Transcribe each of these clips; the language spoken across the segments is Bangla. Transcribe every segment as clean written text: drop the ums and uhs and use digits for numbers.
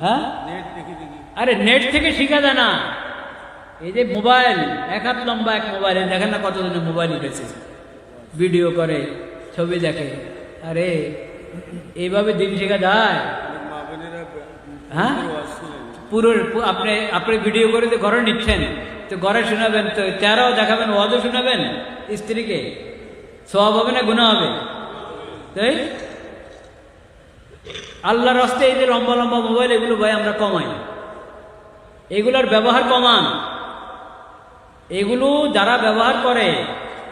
হ্যাঁ, আরে নেট থেকে শিখা যায় না। এই যে মোবাইল, এক হাত লম্বা এক মোবাইল, দেখেন না কতজনে মোবাইল উঠেছে, ভিডিও করে, ছবি দেখে। আরে এইভাবে দিন শেখা যায়? হ্যাঁ, পুরো আপনি ভিডিও করে তো ঘরে নিচ্ছেন, তো ঘরে শোনাবেন, তো চেহারাও দেখাবেন, ওয়াজও শোনাবেন স্ত্রীকে, সওয়াব হবে না গুনাহ হবে? তাই আল্লাহর রাস্তায় এই যে লম্বা লম্বা মোবাইল, এগুলো ভাই আমরা কমাই, এগুলোর ব্যবহার কমান। এগুলো যারা ব্যবহার করে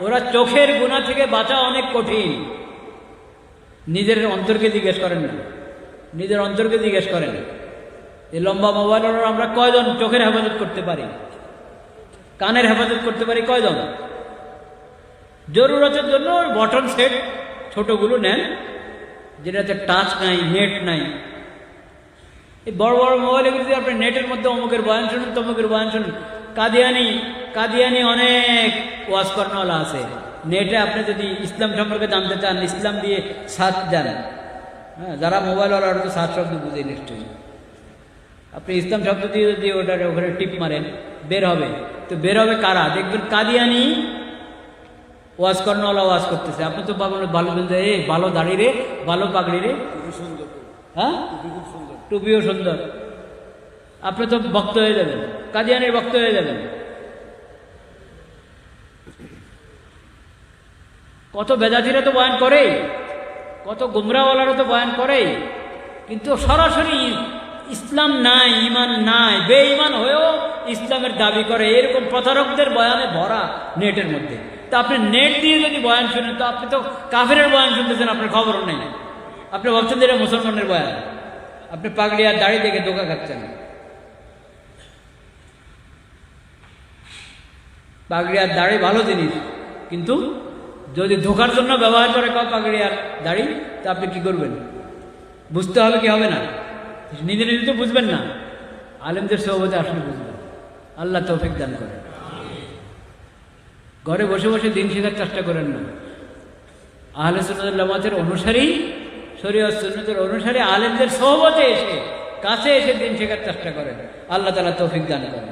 ওরা চোখের গুনাহ থেকে বাঁচা অনেক কঠিন। নিজের অন্তরকে জিজ্ঞেস করেন না, নিজের অন্তরকে জিজ্ঞেস করেন, এই লম্বা মোবাইল আমরা কয়জন চোখের হেফাজত করতে পারি, কানের হেফাজত করতে পারি কয়জন? জরুরতের জন্য বটন সেট ছোটগুলো নেন, যেটাতে টাচ নাই, নেট নাই। এই বড় বড় মোবাইল এগুলো যদি আপনি নেটের মধ্যে অমুকের বয়ান শুনুন, তমুকের বয়ান শুনুন, কাদিয়ানি অনেক ওয়াজ করানোওয়ালা আছে। নেটে আপনি যদি ইসলাম সম্পর্কে জানতে চান, ইসলাম দিয়ে সার্চ দেন, হ্যাঁ, যারা মোবাইলওয়ালা ওরা তো সার্চ শব্দ বুঝে নিশ্চয়ই। আপনি ইসলাম শব্দ দিয়ে যদি ওটার ওখানে টিপ মারেন, বের হবে। তো বের হবে কারা? দেখবেন কাদিয়ানি ওয়াজ করানোওয়ালা ওয়াজ করতেছে। আপনি তো ভালো বলবেন যে এই ভালো দাড়ি রে, ভালো পাগড়ি রে, হ্যাঁ, টুপিও সুন্দর, আপনি তো ভক্ত হয়ে যাবেন, কাদিয়ানির ভক্ত হয়ে যাবেন। কত বেদাতিরা তো বয়ান করে, কত গুমরাওয়ালারা তো বয়ান করে, কিন্তু সরাসরি ইসলাম নাই, ইমান নাই, বেঈমান হয়েও ইসলামের দাবি করে। এরকম প্রতারকদের বয়ানে ভরা নেটের মধ্যে। তা আপনি নেট দিয়ে যদি বয়ান শুনেন, তো আপনি তো কাফেরের বয়ান শুনতেছেন, আপনার খবরও নেই। আপনি ভাবছেন যে এটা মুসলমানের বয়ান, আপনি পাগড়ি আর দাড়ি দেখে ধোকা খাচ্ছেন। পাগড়ি আর দাড়ি ভালো জিনিস, কিন্তু যদি ধোকার জন্য ব্যবহার করে কেউ পাগড়ি আর দাড়ি, তা আপনি কি করবেন? বুঝতে হবে কি হবে না? নিজে নিজে তো বুঝবেন না, আলেমদের সোহবতে আসলে বুঝবেন। আল্লাহ তৌফিক দান করে। ঘরে বসে বসে দিন শেখার চেষ্টা করেন না। আহলে সুন্নাত ওয়াল জামাতের অনুসারী, শরীয়ত সুন্নতের অনুসারী আলেমদের সোহবতে এসে, কাছে এসে দিন শেখার চেষ্টা করেন। আল্লাহ তাআলা তৌফিক দান করেন।